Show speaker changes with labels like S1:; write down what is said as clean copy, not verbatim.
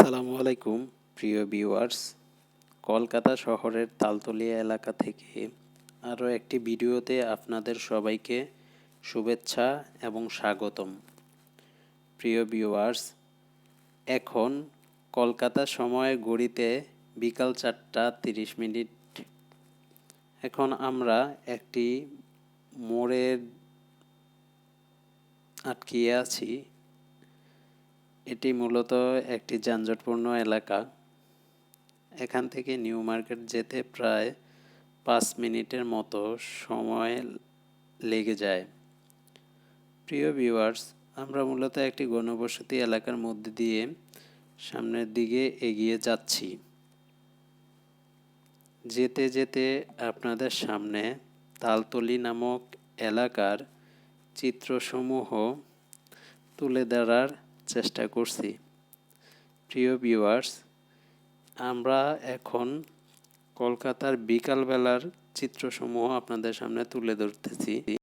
S1: আসসালামু আলাইকুম প্রিয় ভিউয়ার্স। কলকাতা শহরের তালতলিয়া এলাকা থেকে আরও একটি ভিডিওতে আপনাদের সবাইকে শুভেচ্ছা এবং স্বাগতম। প্রিয় ভিউয়ার্স, এখন কলকাতা সময় ঘড়িতে বিকাল 4:30। এখন আমরা একটি মোড়ে আটকিয়ে আছি। এটি মূলত একটি যানজটপূর্ণ এলাকা। এখান থেকে নিউ মার্কেট যেতে প্রায় 5 মিনিটের মতো সময় লেগে যায়। প্রিয় ভিউয়ার্স, আমরা মূলত একটি ঘনবসতি এলাকার মধ্যে দিয়ে সামনের দিকে এগিয়ে যাচ্ছি। যেতে যেতে আপনাদের সামনে তালতলি নামক এলাকার চিত্রসমূহ তুলে ধরার চেষ্টা করছি। প্রিয় ভিউয়ার্স, আমরা এখন কলকাতার বিকালবেলার চিত্রসমূহ আপনাদের সামনে তুলে ধরতেছি।